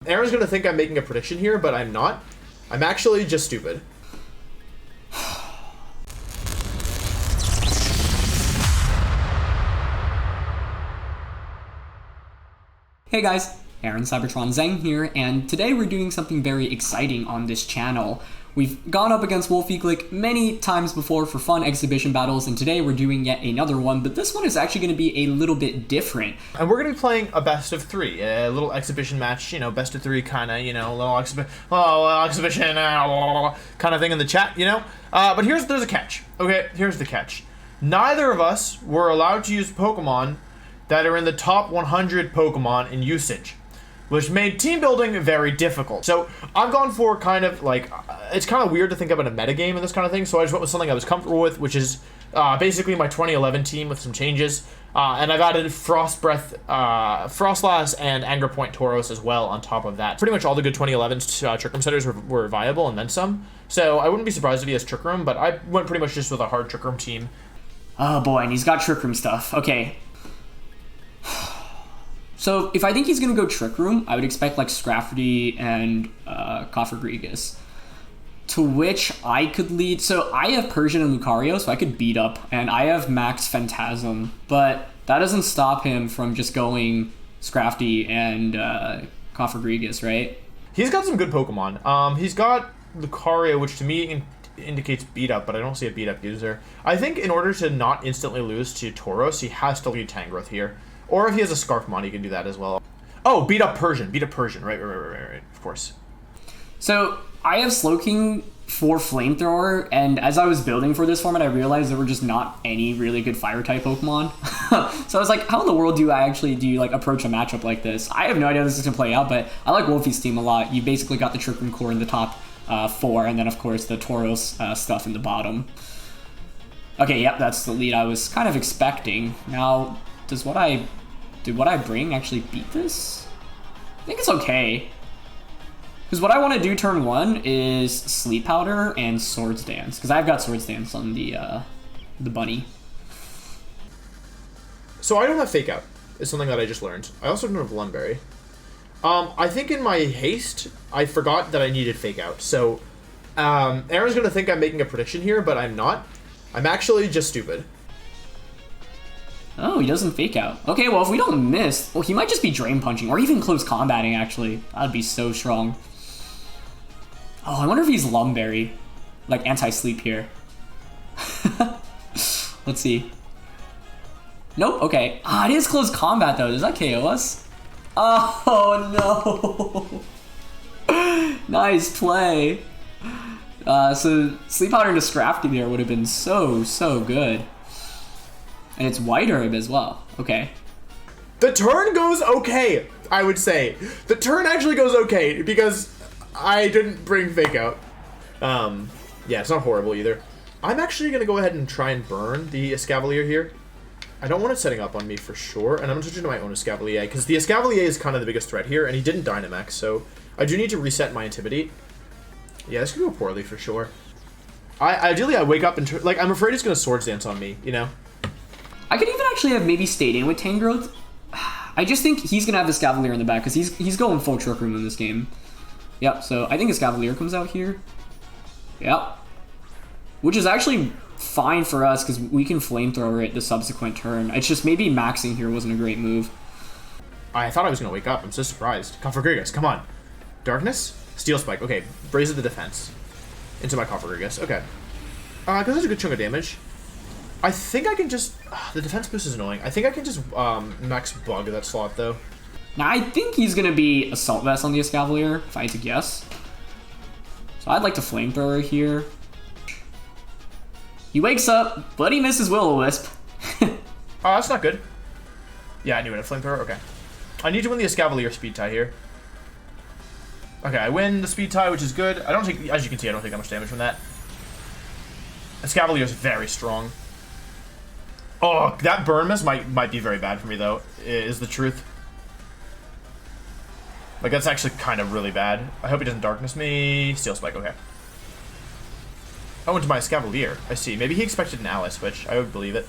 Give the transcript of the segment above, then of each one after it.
Aaron's gonna think I'm making a prediction here, but I'm not. I'm actually just stupid. Hey guys, Aaron Cybertron Zheng here, and today we're doing something very exciting on this channel. We've gone up against Wolfe Glick many times before for fun exhibition battles, and today we're doing yet another one, but this one is actually going to be a little bit different. And we're going to be playing a best of three, a little exhibition match, you know, best of three kind of, you know, little exhibition kind of thing in the chat, you know? But there's a catch. Okay, here's the catch. Neither of us were allowed to use Pokemon that are in the top 100 Pokemon in usage, which made team building very difficult. So I've gone for kind of like, it's kind of weird to think about a metagame and this kind of thing, so I just went with something I was comfortable with, which is basically my 2011 team with some changes. And I've added Frostlass and Anger Point Tauros as well on top of that. Pretty much all the good 2011 Trick Room setters were viable and then some. So I wouldn't be surprised if he has Trick Room, but I went pretty much just with a hard Trick Room team. Oh boy, and he's got Trick Room stuff. Okay. So if I think he's going to go Trick Room, I would expect like Scrafty and Coffergregus, to which I could lead. So I have Persian and Lucario, so I could beat up, and I have Max Phantasm, but that doesn't stop him from just going Scrafty and Coffergregus, right? He's got some good Pokemon. He's got Lucario, which to me indicates beat up, but I don't see a beat up user. I think in order to not instantly lose to Tauros, he has to lead Tangrowth here. Or if he has a Scarfmon, he can do that as well. Oh, beat up Persian, right, of course. So I have Slowking for Flamethrower, and as I was building for this format, I realized there were just not any really good Fire-type Pokemon. So I was like, how in the world do you like approach a matchup like this? I have no idea how this is going to play out, but I like Wolfey's team a lot. You basically got the Trick Room core in the top 4, and then of course the Tauros stuff in the bottom. Okay, yep, that's the lead I was kind of expecting. Now, did what I bring actually beat this? I think it's okay. Because what I want to do turn 1 is Sleep Powder and Swords Dance. Because I've got Swords Dance on the bunny. So I don't have Fake Out. It's something that I just learned. I also don't have Lunberry. I think in my haste, I forgot that I needed Fake Out. So Aaron's going to think I'm making a prediction here, but I'm not. I'm actually just stupid. Oh, he doesn't Fake Out. Okay, well, if we don't miss, well, he might just be Drain Punching, or even Close Combating, actually. That'd be so strong. Oh, I wonder if he's Lumberry. Like, Anti-Sleep here. Let's see. Nope, okay. Ah, it is Close Combat, though. Does that KO us? Oh, no. Nice play. So, Sleep Powder into Scrafty there would have been so good. And it's White Herb as well. Okay. The turn goes okay, I would say. The turn actually goes okay, because I didn't bring Fake Out. Yeah, it's not horrible either. I'm actually going to go ahead and try and burn the Escavalier here. I don't want it setting up on me for sure, and I'm going to switch into my own Escavalier, because the Escavalier is kind of the biggest threat here, and he didn't Dynamax, so I do need to reset my Intimidate. Yeah, this could go poorly for sure. Ideally, I wake up and, like, I'm afraid it's going to Swords Dance on me, you know? I could even actually have maybe stayed in with Tangrowth. I just think he's going to have the Escavalier in the back, because he's going full Trick Room in this game. Yep, so I think Escavalier comes out here. Yep. Which is actually fine for us, because we can Flamethrower it the subsequent turn. It's just maybe maxing here wasn't a great move. I thought I was going to wake up. I'm so surprised. Coffergregus, come on. Darkness? Steel Spike. Okay, Braze of the Defense. Into my Coffergregus. Okay. Because there's a good chunk of damage. I think I can just... the defense boost is annoying. I think I can just max bug that slot, though. Now, I think he's going to be Assault Vest on the Escavalier, if I had to guess. So I'd like to Flamethrower here. He wakes up, but he misses Will-O-Wisp. Oh, that's not good. Yeah, I knew it. A Flamethrower? Okay. I need to win the Escavalier speed tie here. Okay, I win the speed tie, which is good. I don't take... As you can see, I don't take that much damage from that. Escavalier is very strong. Oh, that burn miss might be very bad for me, though, is the truth. Like, that's actually kind of really bad. I hope he doesn't Darkness me. Steel Spike, okay. Oh, into my Escavalier. I see. Maybe he expected an ally switch. I would believe it.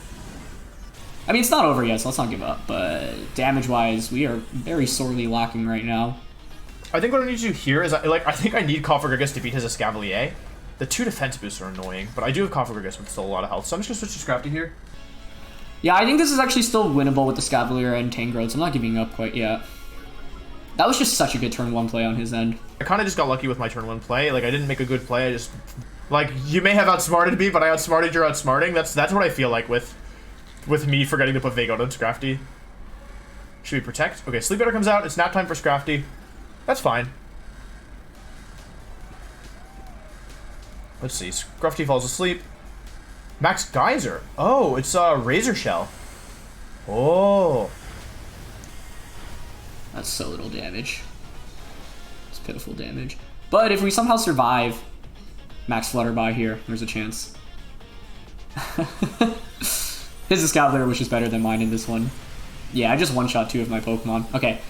I mean, it's not over yet, so let's not give up. But damage-wise, we are very sorely lacking right now. I think what I need to do here is, I think I need Cofagrigus to beat his Escavalier. The 2 defense boosts are annoying, but I do have Cofagrigus with still a lot of health, so I'm just going to switch to Scrafty here. Yeah, I think this is actually still winnable with the Scavalier and Tangrowth, so I'm not giving up quite yet. That was just such a good turn 1 play on his end. I kind of just got lucky with my turn 1 play. Like, I didn't make a good play, I just... Like, you may have outsmarted me, but I outsmarted your outsmarting. That's what I feel like with me forgetting to put Vago on Scrafty. Should we protect? Okay, Sleep Eater comes out. It's nap time for Scrafty. That's fine. Let's see. Scrafty falls asleep. Max Geyser. Oh, it's Razor Shell. Oh. That's so little damage. It's pitiful damage. But if we somehow survive Max Flutterby here, there's a chance. His Escavalier was just better than mine in this one. Yeah, I just one-shot 2 of my Pokemon. Okay.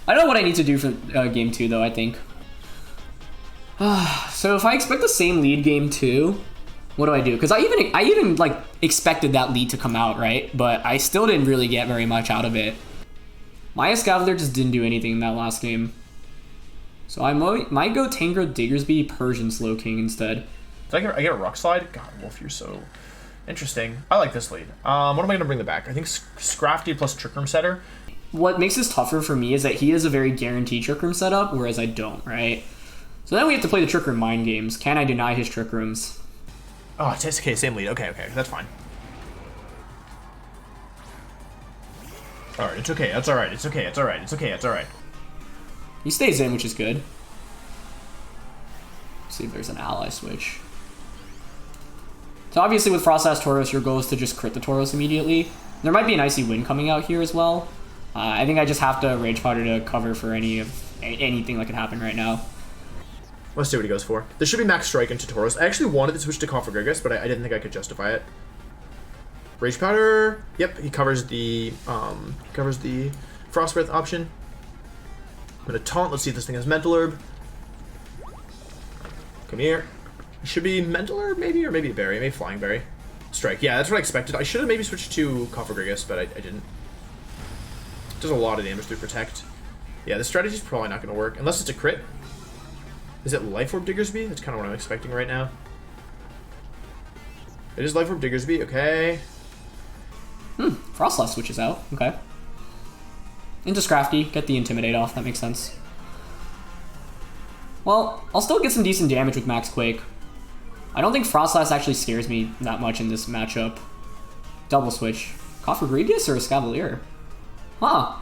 I know what I need to do for game 2, though, I think. So if I expect the same lead game 2, what do I do? Because I even like expected that lead to come out, right? But I still didn't really get very much out of it. My Escavalier just didn't do anything in that last game. So I might go Tangrowth, Diggersby, Persian Slowking instead. Did I get a Rock Slide? God, Wolf, you're so interesting. I like this lead. What am I going to bring the back? I think Scrafty plus Trick Room Setter. What makes this tougher for me is that he has a very guaranteed Trick Room setup, whereas I don't, right? So then we have to play the Trick Room mind games. Can I deny his Trick Rooms? Oh, it's okay, same lead. Okay, that's fine. Alright, it's okay, that's alright, it's okay, it's alright, it's okay, it's alright. He stays in, which is good. Let's see if there's an ally switch. So obviously with Frostlass Tauros, your goal is to just crit the Tauros immediately. There might be an Icy Wind coming out here as well. I think I just have to Rage Powder to cover for anything that could happen right now. Let's see what he goes for. This should be Max Strike into Tauros. I actually wanted to switch to Cofagrigus, but I didn't think I could justify it. Rage Powder. Yep, he covers the Frost Breath option. I'm gonna taunt. Let's see if this thing has Mental Herb. Come here. It should be Mental Herb, maybe, or maybe a Berry, maybe Flying Berry. Strike. Yeah, that's what I expected. I should have maybe switched to Cofagrigus, but I didn't. Does a lot of damage through Protect. Yeah, this strategy's probably not gonna work unless it's a crit. Is it Life Orb Diggersby? That's kind of what I'm expecting right now. It is Life Orb Diggersby, okay. Frostlass switches out, okay. Into Scrafty, get the Intimidate off, that makes sense. Well, I'll still get some decent damage with Max Quake. I don't think Frostlass actually scares me that much in this matchup. Double switch. Cofagrigus or Escavalier? Huh.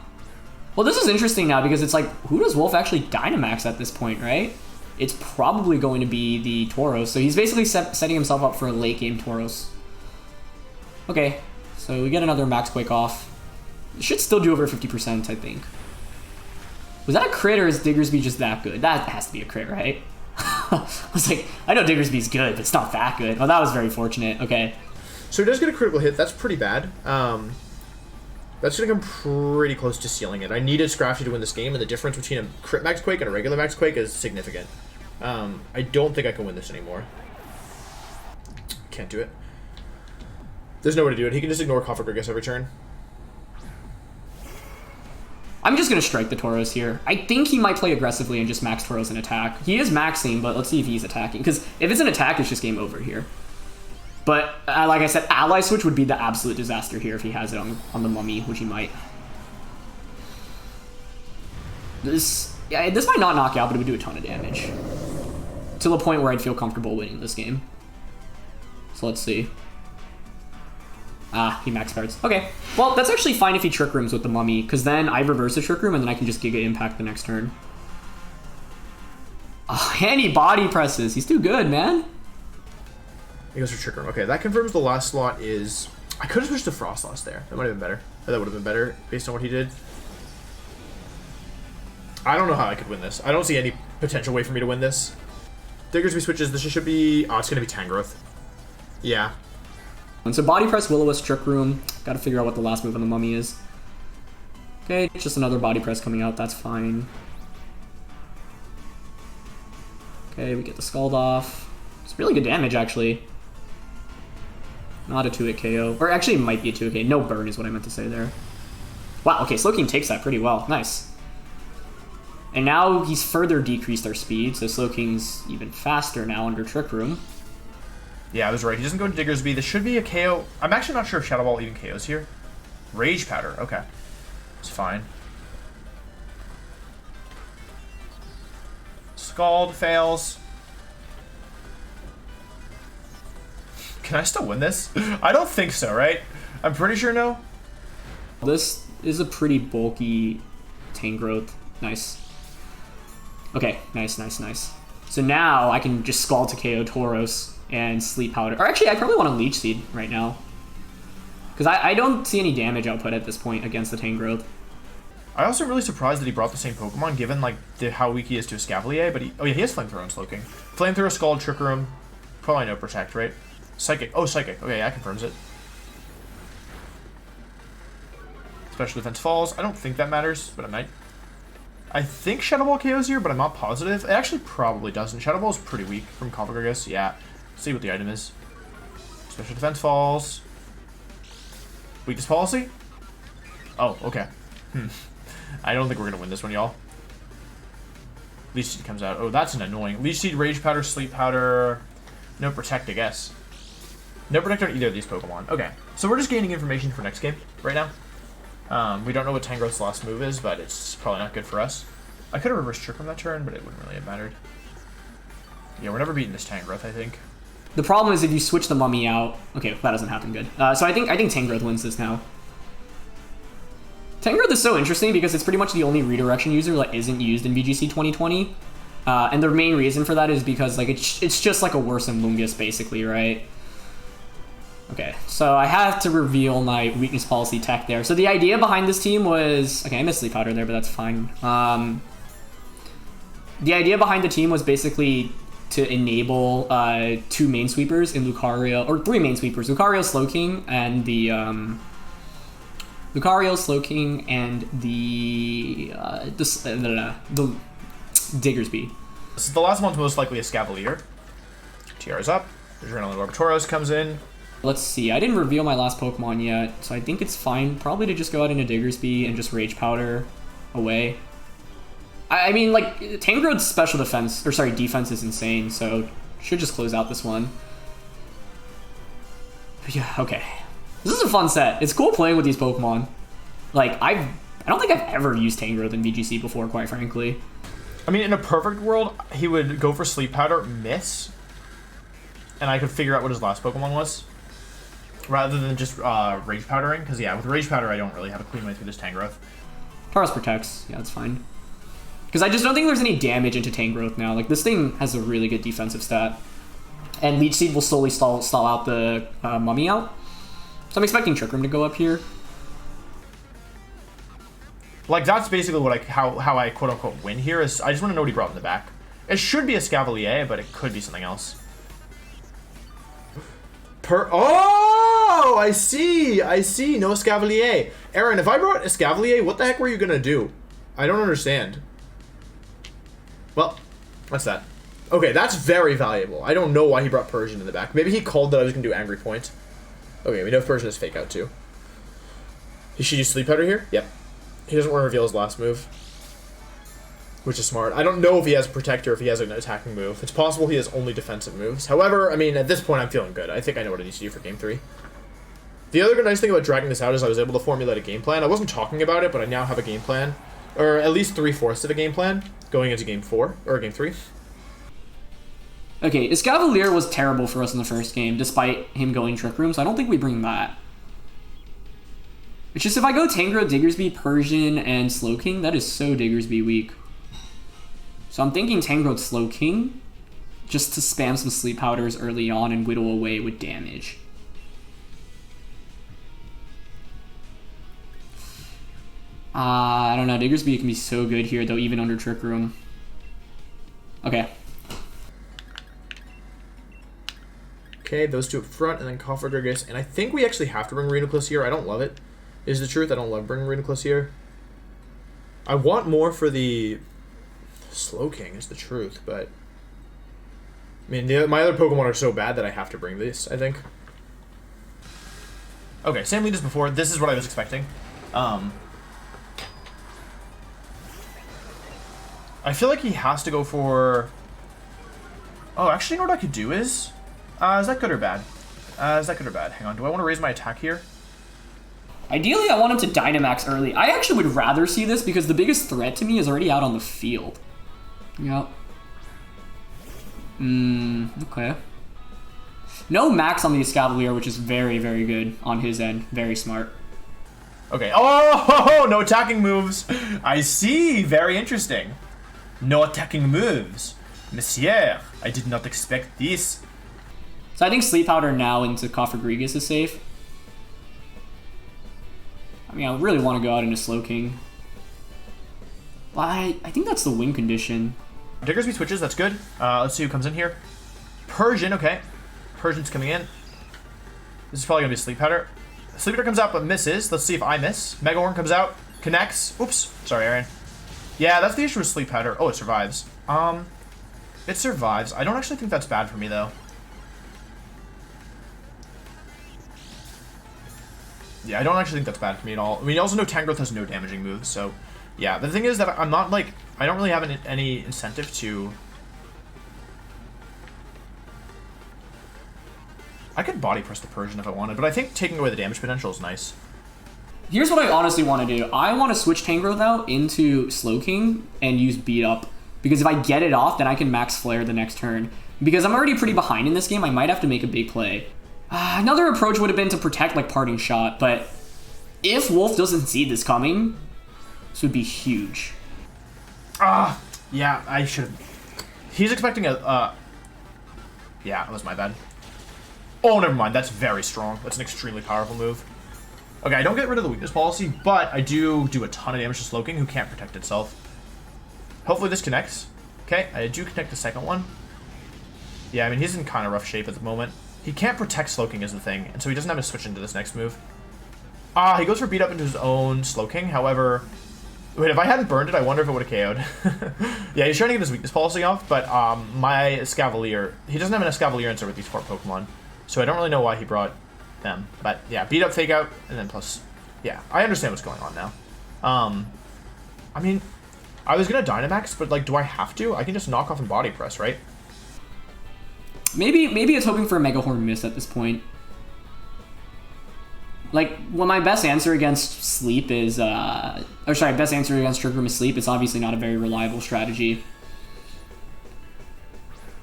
Well, this is interesting now because it's like, who does Wolf actually Dynamax at this point, right? It's probably going to be the Tauros. So he's basically setting himself up for a late game Tauros. Okay, so we get another Max Quake off. It should still do over 50%, I think. Was that a crit or is Diggersby just that good? That has to be a crit, right? I was like, I know Diggersby's good, but it's not that good. Oh, that was very fortunate. Okay. So he does get a critical hit. That's pretty bad. That's going to come pretty close to sealing it. I needed Scrafty to win this game, and the difference between a crit Max Quake and a regular Max Quake is significant. I don't think I can win this anymore. Can't do it. There's no way to do it. He can just ignore Cofagrigus every turn. I'm just going to strike the Tauros here. I think he might play aggressively and just max Tauros and attack. He is maxing, but let's see if he's attacking. Because if it's an attack, it's just game over here. But, like I said, Ally Switch would be the absolute disaster here if he has it on the Mummy, which he might. This might not knock out, but it would do a ton of damage. To the point where I'd feel comfortable winning this game. So let's see. Ah, he max cards. Okay. Well, that's actually fine if he Trick Rooms with the Mummy, because then I reverse the Trick Room, and then I can just Giga Impact the next turn. Oh, and he Body Presses. He's too good, man. He goes for Trick Room. Okay, that confirms the last slot is... I could have switched to Frostlass there. That might have been better. That would have been better, based on what he did. I don't know how I could win this. I don't see any potential way for me to win this. Diggersby switches. This should be... Oh, it's going to be Tangrowth. Yeah. And so Body Press, Will-O-Wisp, Trick Room. Got to figure out what the last move on the Mummy is. Okay, just another Body Press coming out. That's fine. Okay, we get the Scald off. It's really good damage, actually. Not a 2-hit KO. Or actually, it might be a 2-hit KO. No burn is what I meant to say there. Wow, okay, Slowking takes that pretty well. Nice. And now he's further decreased our speed, so Slowking's even faster now under Trick Room. Yeah, I was right. He doesn't go to Diggersby. This should be a KO. I'm actually not sure if Shadow Ball even KOs here. Rage Powder. Okay. It's fine. Scald fails. Can I still win this? I don't think so, right? I'm pretty sure no. This is a pretty bulky Tangrowth. Nice. Okay, nice, nice, nice. So now I can just Scald to KO Tauros and Sleep Powder. Or actually, I probably want to Leech Seed right now. Because I don't see any damage output at this point against the Tangrowth. I also am really surprised that he brought the same Pokemon, given like how weak he is to Escavalier, but oh yeah, he has Flamethrower and Slowking. Flamethrower, Scald, Trick Room, probably no Protect, right? Psychic. Oh, Psychic. Okay, that confirms it. Special Defense falls. I don't think that matters, but it might. I think Shadow Ball KOs here, but I'm not positive. It actually probably doesn't. Shadow Ball is pretty weak from Configurgus. Yeah. Let's see what the item is. Special Defense falls. Weakness Policy? Oh, okay. I don't think we're going to win this one, y'all. Leech Seed comes out. Oh, that's an annoying. Leech Seed, Rage Powder, Sleep Powder. No Protect, I guess. No Protect on either of these Pokemon. Okay. So we're just gaining information for next game right now. We don't know what Tangrowth's last move is, but it's probably not good for us. I could have reversed Trick from that turn, but it wouldn't really have mattered. Yeah, we're never beating this Tangrowth, I think. The problem is if you switch the Mummy out... Okay, that doesn't happen good. So I think Tangrowth wins this now. Tangrowth is so interesting because it's pretty much the only redirection user that isn't used in VGC 2020. And the main reason for that is because like it's just like a worse Lungus, basically, right? Okay, so I have to reveal my weakness policy tech there. So the idea behind this team was... Okay, I missed Sleep Powder there, but that's fine. The idea behind the team was basically to enable 2 main sweepers in Lucario... Or 3 main sweepers. Lucario, Slowking, and the... Lucario, Slowking, and the Diggersby. So the last one's most likely a Scavalier. TR's up. Adrenaline Orbitoros comes in. Let's see, I didn't reveal my last Pokemon yet, so I think it's fine probably to just go out into Diggersby and just Rage Powder away. I mean, like, Tangrowth's special defense, or sorry, defense is insane, so should just close out this one. But yeah, okay. This is a fun set. It's cool playing with these Pokemon. Like, I don't think I've ever used Tangrowth in VGC before, quite frankly. I mean, in a perfect world, he would go for Sleep Powder, miss, and I could figure out what his last Pokemon was. Rather than just Rage Powdering, because yeah, with Rage Powder I don't really have a clean way through this Tangrowth. Tauros protects, yeah, that's fine. Because I just don't think there's any damage into Tangrowth now. Like, this thing has a really good defensive stat. And Leech Seed will slowly stall out the Mummy out. So I'm expecting Trick Room to go up here. Like, that's basically what how I quote-unquote win here, is I just want to know what he brought in the back. It should be a Scavalier, but it could be something else. Oh, I see. No Escavalier. Aaron, if I brought Escavalier, what the heck were you gonna do? I don't understand. Well, what's that? Okay, that's very valuable. I don't know why he brought Persian in the back. Maybe he called that I was gonna do Angry Point. Okay, we know Persian is fake out too. He should use Sleep Powder here? Yep. He doesn't want to reveal his last move, which is smart. I don't know if he has Protector, if he has an attacking move. It's possible he has only defensive moves. However, I mean, at this point, I'm feeling good. I think I know what I need to do for Game 3. The other nice thing about dragging this out is I was able to formulate a game plan. I wasn't talking about it, but I now have a game plan. Or at least 3/4 of a game plan going into Game 4, or Game 3. Okay, Escavalier was terrible for us in the first game, despite him going Trick Room, so I don't think we bring that. It's just if I go Tangrowth, Diggersby, Persian, and Slowking, that is so Diggersby weak. So I'm thinking Tangrowth, Slowking, just to spam some Sleep Powders early on and whittle away with damage. I don't know, Diggersby can be so good here, though, even under Trick Room. Okay. Okay, those two up front, and then Configurgus, and I think we actually have to bring Rhinoclus here. I don't love it. Is the truth. I don't love bringing Rhinoclus here. I want more for the Slowking is the truth, but I mean, my other Pokemon are so bad that I have to bring this, I think. Okay, same lead as before. This is what I was expecting. I feel like he has to go for... Oh, actually, you know what I could do is that good or bad? Is that good or bad? Hang on, do I want to raise my attack here? Ideally, I want him to Dynamax early. I actually would rather see this because the biggest threat to me is already out on the field. Yep. Okay. No max on the Escavalier, which is very, very good on his end. Very smart. Okay. Oh, no attacking moves. I see. Very interesting. No attacking moves. Monsieur, I did not expect this. So I think Sleep Powder now into Cofagrigus is safe. I mean, I really want to go out into Slowking. But I think that's the win condition. Diggersby switches, that's good. Let's see who comes in here. Persian, okay. Persian's coming in. This is probably going to be Sleep Powder. Sleep Powder comes out but misses. Let's see if I miss. Megahorn comes out, connects. Oops, sorry, Aaron. Yeah, that's the issue with Sleep Powder. Oh, it survives. It survives. I don't actually think that's bad for me, though. Yeah, I don't actually think that's bad for me at all. I mean, you also know Tangrowth has no damaging moves, so... Yeah, the thing is that I'm not, like... I don't really have any incentive to... I could body press the Persian if I wanted, but I think taking away the damage potential is nice. Here's what I honestly want to do. I want to switch Tangrowth out into Slowking and use Beat Up. Because if I get it off, then I can max Flare the next turn. Because I'm already pretty behind in this game, I might have to make a big play. Another approach would have been to protect like Parting Shot, but if Wolf doesn't see this coming, this would be huge. Yeah, I should have... He's expecting a... Yeah, that was my bad. Oh, never mind. That's very strong. That's an extremely powerful move. Okay, I don't get rid of the weakness policy, but I do a ton of damage to Slowking, who can't protect itself. Hopefully this connects. Okay, I do connect the second one. Yeah, I mean, he's in kind of rough shape at the moment. He can't protect Slowking is the thing, and so he doesn't have to switch into this next move. He goes for Beat Up into his own Slowking, however... Wait, if I hadn't burned it, I wonder if it would have KO'd. Yeah, he's trying to get his weakness policy off, but my Escavalier... He doesn't have an Escavalier answer with these 4 Pokemon, so I don't really know why he brought them. But yeah, Beat Up, Fake Out, and then plus... Yeah, I understand what's going on now. I mean, I was going to Dynamax, but like, do I have to? I can just knock off and Body Press, right? Maybe it's hoping for a Megahorn miss at this point. Like, when my best answer against Sleep is, best answer against Trick Room is Sleep, it's obviously not a very reliable strategy.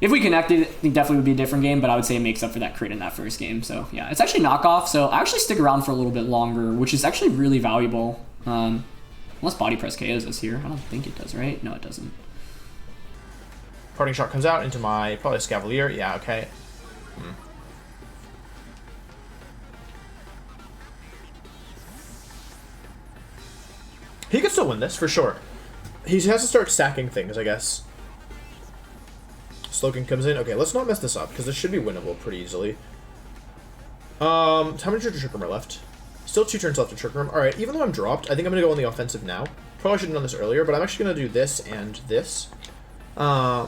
If we connected, I think definitely would be a different game, but I would say it makes up for that crit in that first game. So, yeah, it's actually knockoff, so I actually stick around for a little bit longer, which is actually really valuable. Unless Body Press KOs us here. I don't think it does, right? No, it doesn't. Parting Shot comes out into my, probably Escavalier. Yeah, okay. He could still win this, for sure. He has to start stacking things, I guess. Slowking comes in. Okay, let's not mess this up, because this should be winnable pretty easily. How many turns to Trick Room are left? Still 2 turns left to Trick Room. Alright, even though I'm dropped, I think I'm going to go on the offensive now. Probably should have done this earlier, but I'm actually going to do this and this. I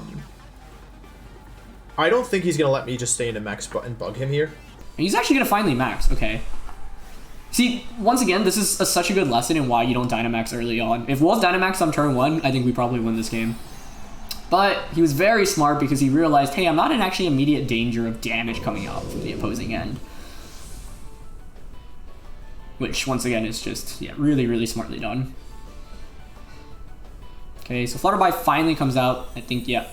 don't think he's going to let me just stay into max and bug him here. He's actually going to finally max. Okay. See, once again, this is such a good lesson in why you don't Dynamax early on. If Wolf Dynamax on turn 1, I think we probably win this game. But he was very smart because he realized, hey, I'm not in actually immediate danger of damage coming out from the opposing end. Which, once again, is just, yeah, really, really smartly done. Okay, so Flutterby finally comes out. I think, yeah.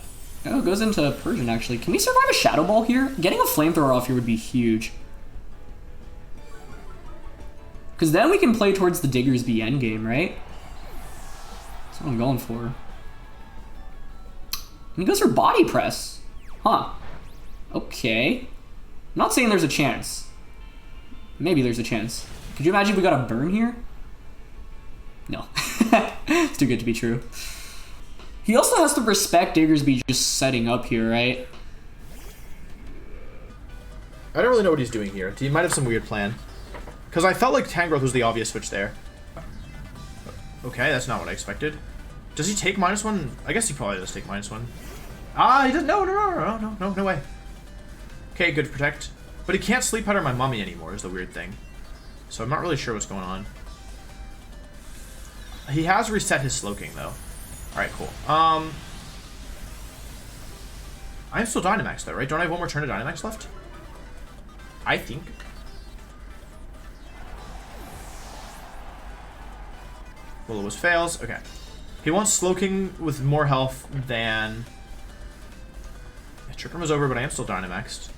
Oh, it goes into Persian, actually. Can we survive a Shadow Ball here? Getting a Flamethrower off here would be huge. Because then we can play towards the Diggersby endgame, right? That's what I'm going for. And he goes for Body Press. Huh. Okay. I'm not saying there's a chance. Maybe there's a chance. Could you imagine if we got a burn here? No. It's too good to be true. He also has to respect Diggersby just setting up here, right? I don't really know what he's doing here. He might have some weird plan. Because I felt like Tangrowth was the obvious switch there. Okay, that's not what I expected. Does he take -1? I guess he probably does take -1. He doesn't. No way. Okay, good to protect. But he can't Sleep Powder my mummy anymore is the weird thing. So I'm not really sure what's going on. He has reset his Slowking, though. Alright, cool. I'm still Dynamax though, right? Don't I have one more turn of Dynamax left? I think. Will-O-Wisp fails. Okay. He wants Slowking with more health than... Yeah, Trick Room is over, but I am still Dynamaxed.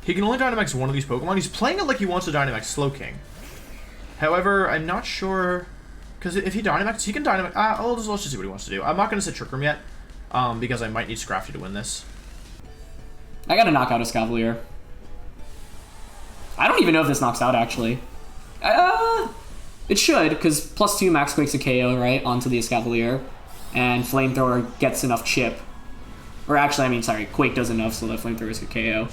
He can only Dynamax one of these Pokemon. He's playing it like he wants to Dynamax Slowking. However, I'm not sure... Because if he Dynamax, he can Dynamax... let's just see what he wants to do. I'm not going to say Trick Room yet, because I might need Scrafty to win this. I gotta knock out a Scavalier. I don't even know if this knocks out, actually. It should, because +2 Max Quake's a KO, right, onto the Escavalier. And Flamethrower gets enough chip. Or actually, I mean, sorry, Quake does enough so that Flamethrower's a KO.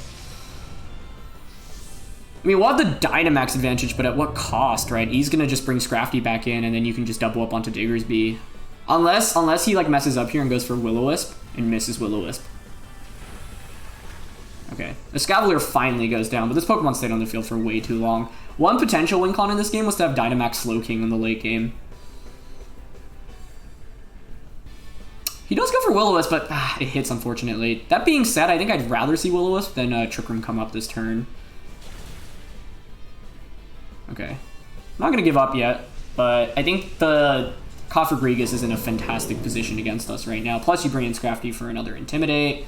I mean, we'll have the Dynamax advantage, but at what cost, right? He's gonna just bring Scrafty back in, and then you can just double up onto Diggersby. Unless he, like, messes up here and goes for Will-O-Wisp and misses Will-O-Wisp. Okay, the Escavalier finally goes down, but this Pokemon stayed on the field for way too long. One potential win con in this game was to have Dynamax Slowking in the late game. He does go for Will-O-Wisp, but it hits, unfortunately. That being said, I think I'd rather see Will-O-Wisp than Trick Room come up this turn. Okay. I'm not going to give up yet, but I think the Cofagrigus is in a fantastic position against us right now. Plus, you bring in Scrafty for another Intimidate.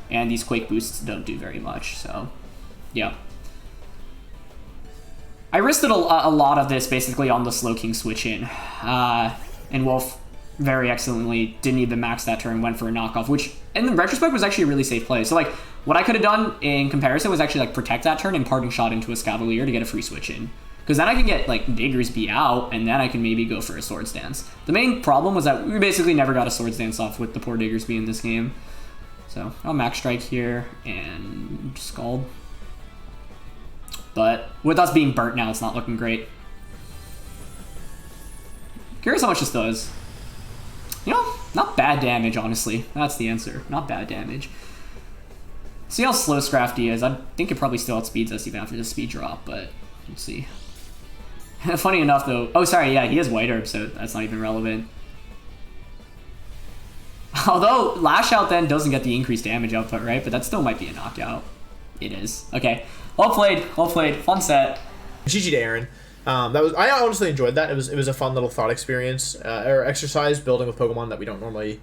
And these Quake boosts don't do very much, so yeah. I risked a lot of this basically on the Slowking switch in. And Wolf very excellently didn't even max that turn, went for a knockoff, which in retrospect was actually a really safe play. So like what I could have done in comparison was actually like protect that turn and parting shot into a Scavalier to get a free switch in. Because then I can get like Diggersby out, and then I can maybe go for a Swords Dance. The main problem was that we basically never got a Swords Dance off with the poor Diggersby in this game. So I'll Max Strike here and Scald. But with us being burnt now, it's not looking great. Curious how much this does. You know, not bad damage, honestly. That's the answer. Not bad damage. See how slow Scrafty is. I think it probably still outspeeds us even after the speed drop, but let's see. Funny enough, though. Oh, sorry, yeah, he has White Herb, so that's not even relevant. Although, Lash Out then doesn't get the increased damage output, right? But that still might be a knockout. It is. Okay. Well played. Well played. Fun set. GG to Aaron. I honestly enjoyed that. It was a fun little thought experience or exercise building with Pokemon that we don't normally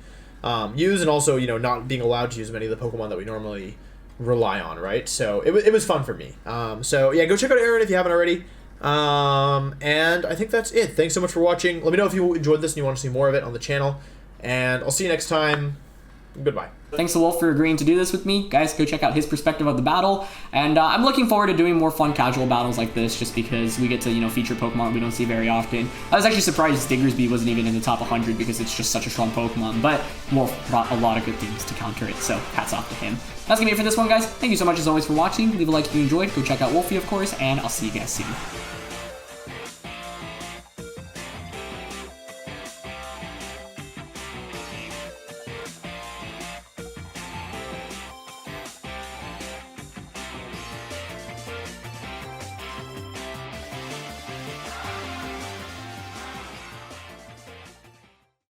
use, and also, you know, not being allowed to use many of the Pokemon that we normally rely on, right? So it was fun for me. So yeah, go check out Aaron if you haven't already. And I think that's it. Thanks so much for watching. Let me know if you enjoyed this and you want to see more of it on the channel. And I'll see you next time. Goodbye. Thanks to Wolf for agreeing to do this with me. Guys, go check out his perspective of the battle. And I'm looking forward to doing more fun casual battles like this, just because we get to, you know, feature Pokemon we don't see very often. I was actually surprised Diggersby wasn't even in the top 100 because it's just such a strong Pokemon. But Wolf brought a lot of good things to counter it, so hats off to him. That's gonna be it for this one, guys. Thank you so much as always for watching. Leave a like if you enjoyed. Go check out Wolfey, of course, and I'll see you guys soon.